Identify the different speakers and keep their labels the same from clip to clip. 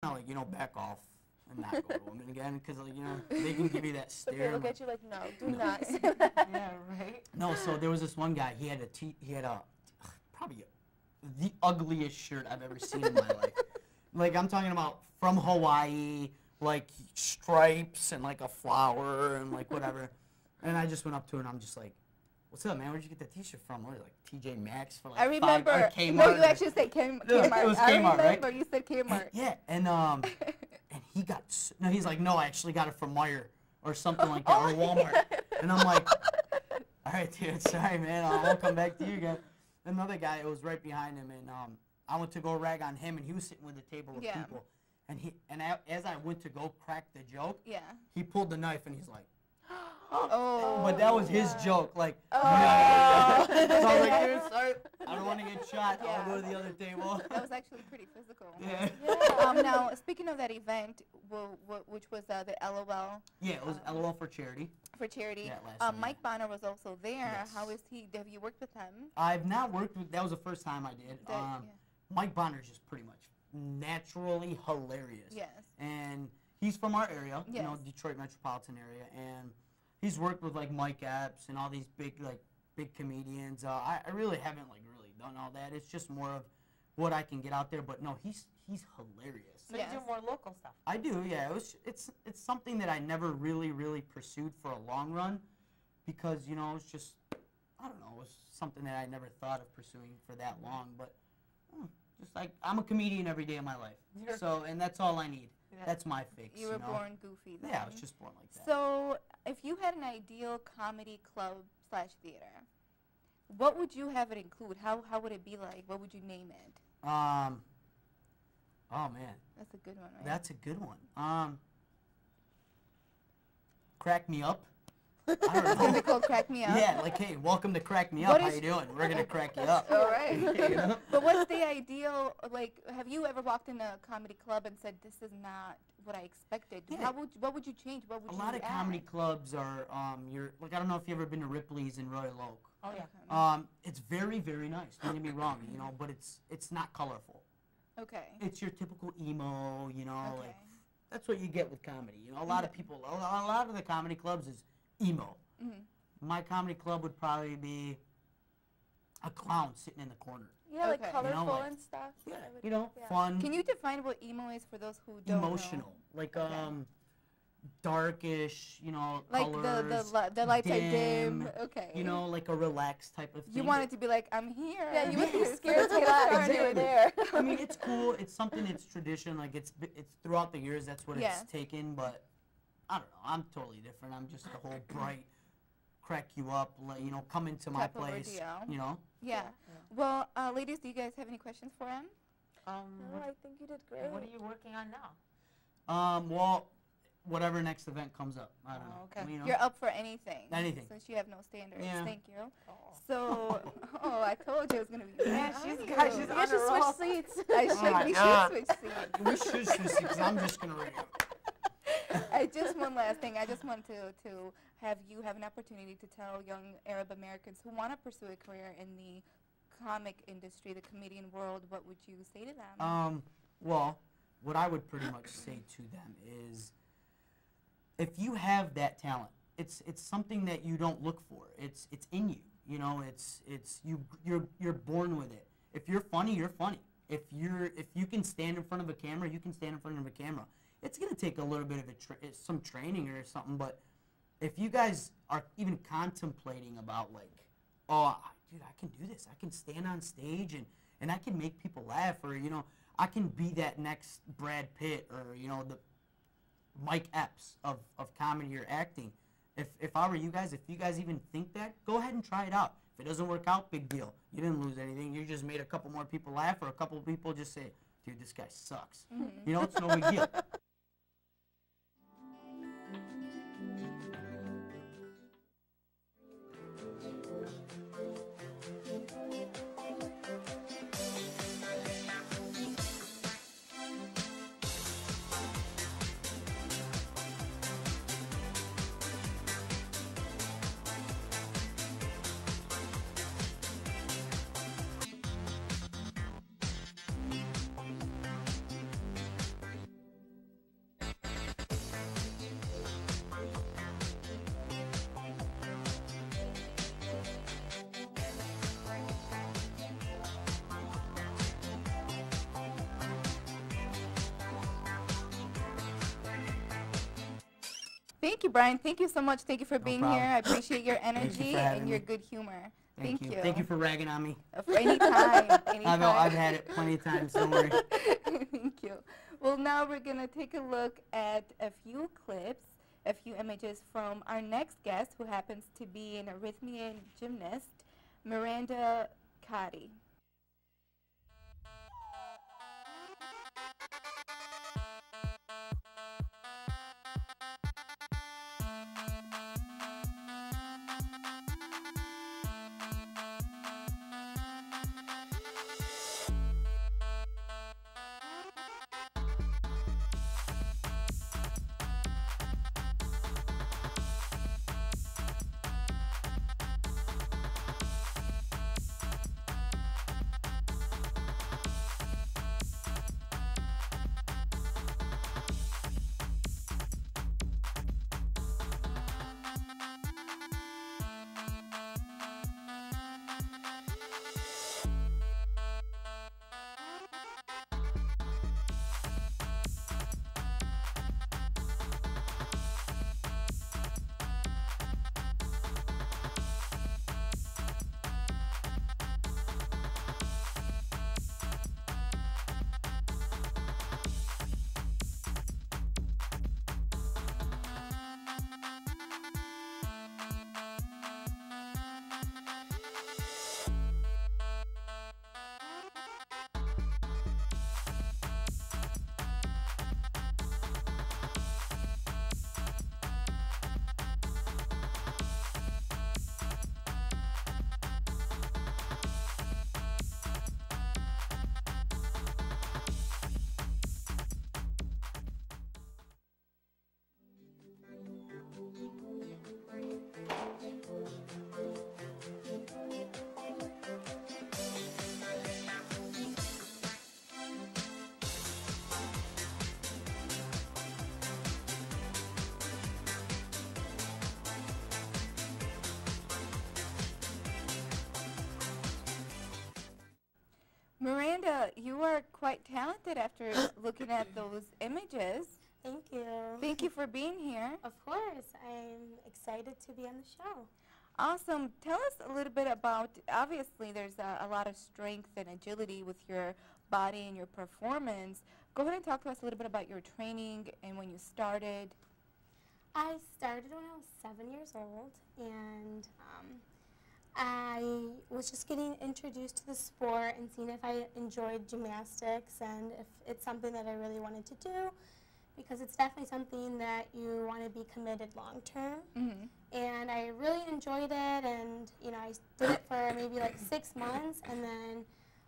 Speaker 1: like, back off and not go to them again, because, like, they can give you that
Speaker 2: But
Speaker 1: stare.
Speaker 2: they look at you like, no, do
Speaker 1: No.
Speaker 2: not say that.
Speaker 3: Yeah, right?
Speaker 1: No, so there was this one guy, he had probably the ugliest shirt I've ever seen in my life. Like, I'm talking about from Hawaii, like, stripes and, like, a flower and, like, whatever. And I just went up to her and I'm just like, what's up, man? Where'd you get that t-shirt from? What, like, TJ Maxx for, like,
Speaker 2: I remember.
Speaker 1: Kmart?
Speaker 2: No, you actually said Kmart.
Speaker 1: It was Kmart,
Speaker 2: I remember
Speaker 1: right?
Speaker 2: you said Kmart.
Speaker 1: Yeah, and he got, no, he's like, no, I actually got it from Meijer or something like that, or Walmart. And I'm like, all right, dude, sorry, man, I won't come back to you again. Another guy, it was right behind him, and I went to go rag on him, and he was sitting with a table of people. And as I went to go crack the joke, he pulled the knife, and he's like,
Speaker 2: oh.
Speaker 1: But that was his joke, like,
Speaker 2: Oh.
Speaker 1: no. So I was like, dude, sorry, I don't want to get shot. I'll go to the other table.
Speaker 2: That was actually pretty physical.
Speaker 1: Yeah.
Speaker 2: Now, speaking of that event, which was the LOL.
Speaker 1: Yeah, it was LOL for charity.
Speaker 2: For charity.
Speaker 1: Yeah, last summer.
Speaker 2: Mike Bonner was also there.
Speaker 1: Yes.
Speaker 2: How is he? Have you worked with him?
Speaker 1: I've not worked with, that was the first time I did. Mike Bonner's just pretty much naturally hilarious.
Speaker 2: Yes.
Speaker 1: And he's from our area,
Speaker 2: Yes.
Speaker 1: Detroit metropolitan area, and he's worked with like Mike Epps and all these big comedians. I really haven't really done all that. It's just more of what I can get out there. But no, he's hilarious.
Speaker 3: So you do more local stuff.
Speaker 1: I do, yeah. It's something that I never really pursued for a long run, because it's just, I don't know, it's something that I never thought of pursuing for that long. But just like, I'm a comedian every day of my life, and that's all I need. Yeah. That's my fix.
Speaker 2: You were born goofy then.
Speaker 1: Yeah, I was just born like that.
Speaker 2: So, if you had an ideal comedy club / theater, what would you have it include? How would it be like? What would you name it?
Speaker 1: Oh man.
Speaker 2: That's a good one, right?
Speaker 1: That's a good one. Crack Me Up. I don't know.
Speaker 2: Is it called Crack Me Up?
Speaker 1: Yeah, like, hey, welcome to Crack Me Up. How you doing? We're gonna crack you up.
Speaker 2: All right. But what's the ideal? Like, have you ever walked in a comedy club and said, "This is not what I expected"?
Speaker 1: Yeah.
Speaker 2: What would you change? What would
Speaker 1: a
Speaker 2: you
Speaker 1: lot of
Speaker 2: add?
Speaker 1: comedy clubs are you're like, I don't know if you ever been to Ripley's in Royal Oak.
Speaker 3: Oh yeah.
Speaker 1: It's very nice. Don't get me wrong, but it's not colorful.
Speaker 2: Okay.
Speaker 1: It's your typical emo,
Speaker 2: Okay.
Speaker 1: like that's what you get with comedy. A lot of people, a lot of the comedy clubs is emo. My comedy club would probably be a clown sitting in the corner.
Speaker 4: Yeah, like
Speaker 2: Okay.
Speaker 4: colorful
Speaker 1: like-
Speaker 4: and stuff.
Speaker 1: Yeah,
Speaker 4: Yeah.
Speaker 1: fun.
Speaker 2: Can you define what emo is for those who don't
Speaker 1: Emotional,
Speaker 2: know?
Speaker 1: like darkish,
Speaker 2: Like
Speaker 1: colors,
Speaker 2: the lights are dim. Okay.
Speaker 1: like a relaxed type of thing.
Speaker 2: You want it to be like, I'm here.
Speaker 4: Yeah, you would be
Speaker 1: Yes.
Speaker 4: scared to get started. You were there.
Speaker 1: I mean, it's cool. It's something. It's tradition. Like it's throughout the years. That's what
Speaker 2: Yeah.
Speaker 1: it's taken. But I don't know. I'm totally different. I'm just the whole bright, crack you up. Come into my
Speaker 2: Type of
Speaker 1: place.
Speaker 2: ordeal. Yeah. Well, ladies, do you guys have any questions for him?
Speaker 4: No, I think you did great.
Speaker 3: What are you working on now?
Speaker 1: Well, whatever next event comes up. I don't know.
Speaker 3: Okay.
Speaker 2: You're up for anything.
Speaker 1: Anything.
Speaker 2: Since you have no standards.
Speaker 1: Yeah.
Speaker 2: Thank you. So, I told you it was going to be
Speaker 3: Yeah,
Speaker 2: good.
Speaker 3: she's
Speaker 2: I
Speaker 3: got-
Speaker 2: knew.
Speaker 3: she's
Speaker 4: You
Speaker 3: on
Speaker 4: should
Speaker 3: a roll.
Speaker 4: switch seats.
Speaker 2: I should,
Speaker 1: my
Speaker 2: we
Speaker 1: God.
Speaker 2: should switch seats.
Speaker 1: We should switch because I'm just gonna read it.
Speaker 2: One last thing. I just want to have you have an opportunity to tell young Arab Americans who want to pursue a career in the comic industry, the comedian world, what would you say to them?
Speaker 1: Well, what I would pretty much say to them is, if you have that talent, it's something that you don't look for. It's in you. You're born with it. If you're funny, you're funny. If you can stand in front of a camera, you can stand in front of a camera. It's gonna take a little bit of some training or something, but if you guys are even contemplating about like, oh, dude, I can do this. I can stand on stage and I can make people laugh, or I can be that next Brad Pitt, or the Mike Epps of comedy or acting. If I were you guys, if you guys even think that, go ahead and try it out. If it doesn't work out, big deal. You didn't lose anything. You just made a couple more people laugh, or a couple of people just say, dude, this guy sucks. It's no big deal.
Speaker 2: Thank you, Brian. Thank you so much. Thank you for being
Speaker 1: problem.
Speaker 2: here. I appreciate your energy
Speaker 1: for having
Speaker 2: and your
Speaker 1: me.
Speaker 2: good humor.
Speaker 1: Thank you.
Speaker 2: you.
Speaker 1: Thank you for ragging on me.
Speaker 2: Anytime. Anytime.
Speaker 1: I've had it plenty of times, don't worry.
Speaker 2: Thank you. Well, now we're going to take a look at a few clips, a few images from our next guest, who happens to be an arrhythmia gymnast, Miranda Cotty. Miranda, you are quite talented after looking at those images.
Speaker 5: Thank you.
Speaker 2: Thank you for being here.
Speaker 5: Of course. I'm excited to be on the show.
Speaker 2: Awesome. Tell us a little bit about, obviously there's a lot of strength and agility with your body and your performance. Go ahead and talk to us a little bit about your training and when you started.
Speaker 5: I started when I was 7 years old, and I was just getting introduced to the sport and seeing if I enjoyed gymnastics and if it's something that I really wanted to do, because it's definitely something that you want to be committed long term.
Speaker 2: Mm-hmm.
Speaker 5: And I really enjoyed it, and I did it for maybe like 6 months, and then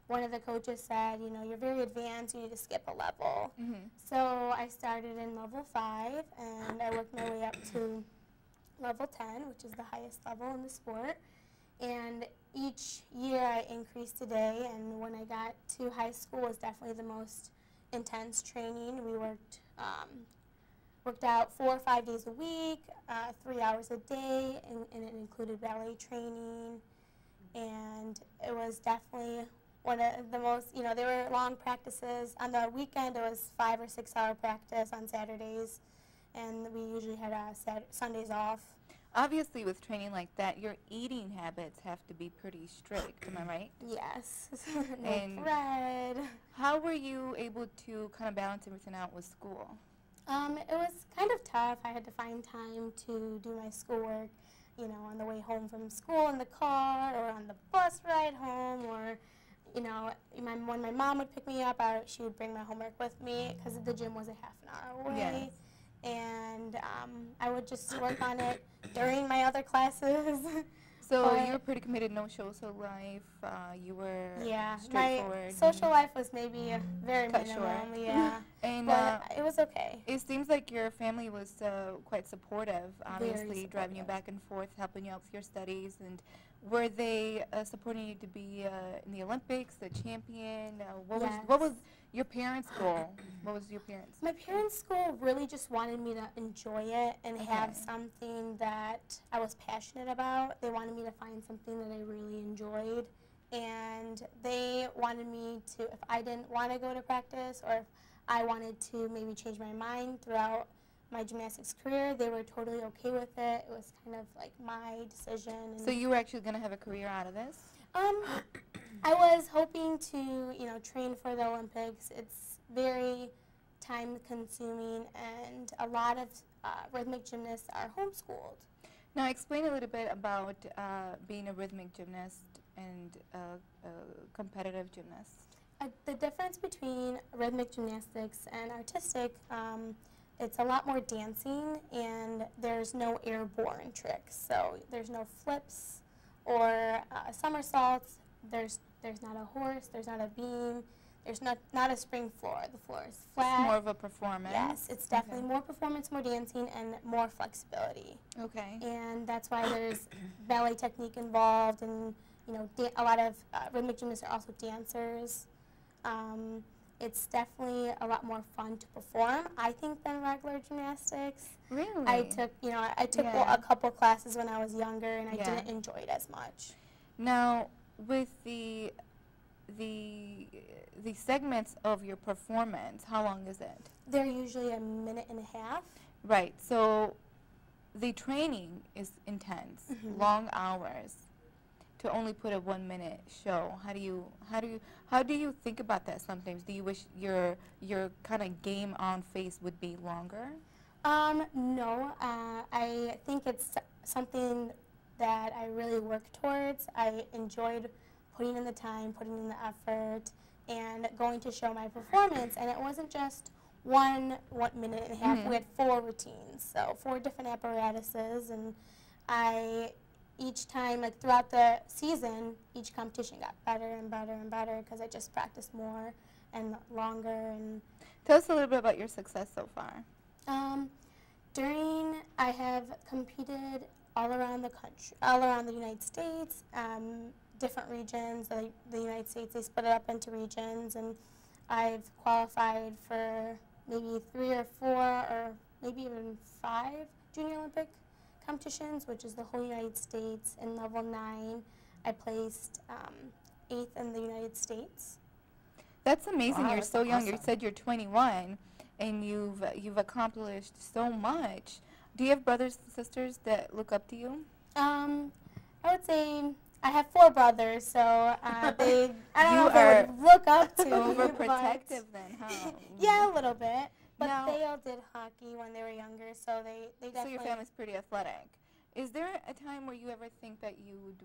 Speaker 5: one of the coaches said, you're very advanced, you need to skip a level.
Speaker 2: Mm-hmm.
Speaker 5: So I started in level 5, and I worked my way up to level 10, which is the highest level in the sport. And each year I increased a day, and when I got to high school was definitely the most intense training. We worked out 4 or 5 days a week, 3 hours a day, and it included ballet training. And it was definitely one of the most, they were long practices. On the weekend it was 5 or 6 hour practice on Saturdays, and we usually had Sundays off.
Speaker 2: Obviously, with training like that, your eating habits have to be pretty strict, am I right?
Speaker 5: Yes. No
Speaker 2: And
Speaker 5: bread.
Speaker 2: how were you able to kind of balance everything out with school?
Speaker 5: It was kind of tough. I had to find time to do my schoolwork, on the way home from school in the car, or on the bus ride home, or, when my mom would pick me up, she would bring my homework with me, because the gym was a half an hour away.
Speaker 2: Yes.
Speaker 5: And I would just work on it during my other classes.
Speaker 2: So
Speaker 5: But
Speaker 2: you were pretty committed, no social life. You were
Speaker 5: yeah, my
Speaker 2: straightforward.
Speaker 5: social life was maybe very
Speaker 2: Cut
Speaker 5: minimum.
Speaker 2: short.
Speaker 5: Yeah,
Speaker 2: And
Speaker 5: but it was okay.
Speaker 2: it seems like your family was quite supportive, obviously, driving you
Speaker 5: supportive.
Speaker 2: back and forth, helping you out with your studies. And were they supporting you to be in the Olympics, the champion? What was your parents' goal? What was your parents'?
Speaker 5: My parents' goal really just wanted me to enjoy it and have
Speaker 2: Okay.
Speaker 5: something that I was passionate about. They wanted me to find something that I really enjoyed, and they wanted me to, if I didn't want to go to practice, or if I wanted to maybe change my mind throughout my gymnastics career. They were totally okay with it. It was kind of like my decision. And
Speaker 2: So you were actually going to have a career out of this?
Speaker 5: I was hoping to, train for the Olympics. It's very time-consuming, and a lot of rhythmic gymnasts are homeschooled.
Speaker 2: Now, explain a little bit about being a rhythmic gymnast and a competitive gymnast.
Speaker 5: The difference between rhythmic gymnastics and artistic, it's a lot more dancing, and there's no airborne tricks. So there's no flips or somersaults. There's not a horse. There's not a beam. There's not a spring floor. The floor is flat.
Speaker 2: It's more of a performance.
Speaker 5: Yes, it's definitely more performance, more dancing, and more flexibility.
Speaker 2: Okay.
Speaker 5: And that's why there's ballet technique involved, and a lot of rhythmic gymnasts are also dancers. It's definitely a lot more fun to perform, I think, than regular gymnastics.
Speaker 2: Really?
Speaker 5: I took a couple classes when I was younger, and I didn't enjoy it as much.
Speaker 2: Now, with the segments of your performance, how long is it?
Speaker 5: They're usually a minute and a half.
Speaker 2: Right. So the training is intense, long hours, to only put a 1-minute show. How do you think about that sometimes? Do you wish your kind of game on face would be longer?
Speaker 5: No. I think it's something that I really work towards. I enjoyed putting in the time, putting in the effort, and going to show my performance. And it wasn't just one minute and a half. We had 4 routines, so 4 different apparatuses, and each time, like throughout the season, each competition got better and better and better because I just practiced more and longer. And
Speaker 2: tell us a little bit about your success so far.
Speaker 5: I have competed all around the country, all around the United States, different regions. The United States, they split it up into regions, and I've qualified for maybe 3 or 4 or maybe even 5 Junior Olympic competitions, which is the whole United States. In level 9, I placed 8th in the United States.
Speaker 2: That's amazing.
Speaker 3: Wow,
Speaker 2: You're
Speaker 3: that's
Speaker 2: so young. You
Speaker 3: awesome.
Speaker 2: said you're 21, and you've accomplished so much. Do you have brothers and sisters that look up to you?
Speaker 5: I would say I have 4 brothers, so I don't know if they
Speaker 2: are
Speaker 5: would look up to me.
Speaker 2: Overprotective then, huh?
Speaker 5: Yeah, a little bit. But
Speaker 2: Now-
Speaker 5: they all did hockey when they were younger, so they
Speaker 2: So
Speaker 5: definitely.
Speaker 2: your family's pretty athletic. Is there a time where you ever think that you would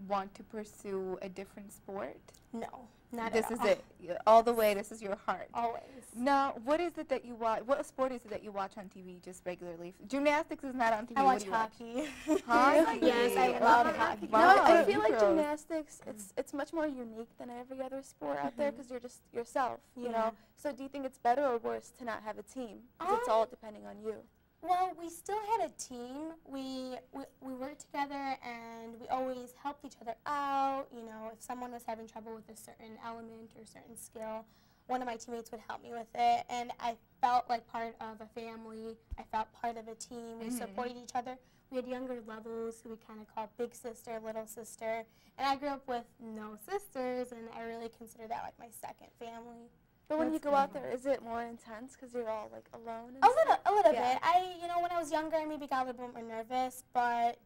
Speaker 2: want to pursue a different sport?
Speaker 5: No, not
Speaker 2: This
Speaker 5: at
Speaker 2: is
Speaker 5: all.
Speaker 2: it, all the way. This is your heart.
Speaker 5: Always.
Speaker 2: Now, what is it that you watch? What sport is it that you watch on TV just regularly? Gymnastics is not on TV.
Speaker 5: I
Speaker 2: What
Speaker 5: watch
Speaker 2: do you
Speaker 5: hockey.
Speaker 2: Hockey?
Speaker 5: Yes, I love hockey.
Speaker 2: Wow.
Speaker 4: No, I feel like
Speaker 2: Pros.
Speaker 4: gymnastics, it's much more unique than every other sport out there because you're just yourself, you
Speaker 5: Yeah.
Speaker 4: know. So do you think it's better or worse to not have a team? 'Cause it's all depending on you.
Speaker 5: Well, we still had a team. We worked together, and we always helped each other out. If someone was having trouble with a certain element or certain skill, one of my teammates would help me with it, and I felt like part of a family. I felt part of a team. We supported each other. We had younger levels who we kind of called big sister, little sister, and I grew up with no sisters, and I really consider that like my second family.
Speaker 4: But when you
Speaker 2: That's
Speaker 4: go
Speaker 2: good.
Speaker 4: out there, is it more intense because you're all like alone? And
Speaker 5: A
Speaker 4: stuff?
Speaker 5: little
Speaker 4: Yeah.
Speaker 5: bit. When I was younger, I maybe got a little bit more nervous, but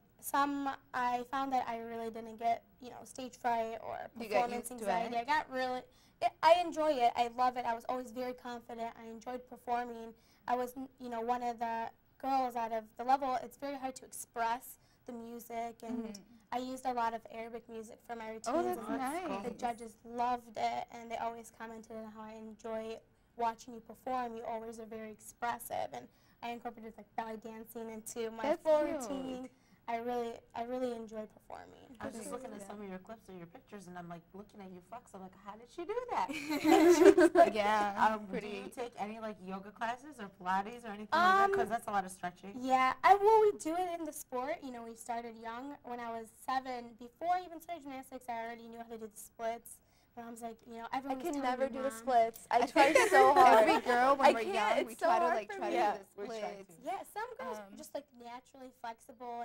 Speaker 5: I found that I really didn't get, stage fright or
Speaker 2: You got
Speaker 5: performance
Speaker 2: used to
Speaker 5: anxiety.
Speaker 2: it?
Speaker 5: I enjoy it. I love it. I was always very confident. I enjoyed performing. I was, one of the girls out of the level. It's very hard to express the music, and I used a lot of Arabic music for my routines.
Speaker 2: Oh, that's
Speaker 5: and
Speaker 2: nice.
Speaker 5: The judges loved it, and they always commented on how I enjoy watching you perform. You always are very expressive, and I incorporated like ballet dancing into my
Speaker 2: That's
Speaker 5: full
Speaker 2: cute.
Speaker 5: routine. I really enjoy performing.
Speaker 3: I was just looking at
Speaker 2: Yeah.
Speaker 3: some of your clips or your pictures, and I'm like looking at you flex. I'm like, how did she do that?
Speaker 2: Yeah,
Speaker 3: Do
Speaker 2: pretty.
Speaker 3: you take any like yoga classes or Pilates or anything like that? Because that's a lot of stretching.
Speaker 5: Yeah, we do it in the sport. We started young. When I was 7, before I even started gymnastics, I already knew how to do the splits. My mom's like,
Speaker 4: I
Speaker 5: everyone was
Speaker 4: can
Speaker 5: telling
Speaker 4: never
Speaker 5: me,
Speaker 4: do the
Speaker 5: "Mom."
Speaker 4: splits. I try so hard.
Speaker 2: Every girl, when
Speaker 4: I
Speaker 2: we're
Speaker 4: can't,
Speaker 2: young,
Speaker 4: it's
Speaker 2: we
Speaker 4: so
Speaker 2: try to
Speaker 4: hard
Speaker 2: like
Speaker 4: for
Speaker 2: try
Speaker 4: me.
Speaker 2: to
Speaker 3: Yeah,
Speaker 2: do
Speaker 3: we
Speaker 2: the
Speaker 3: try
Speaker 2: splits.
Speaker 3: to.
Speaker 5: Yeah, some girls
Speaker 2: Um,
Speaker 5: are just like naturally flexible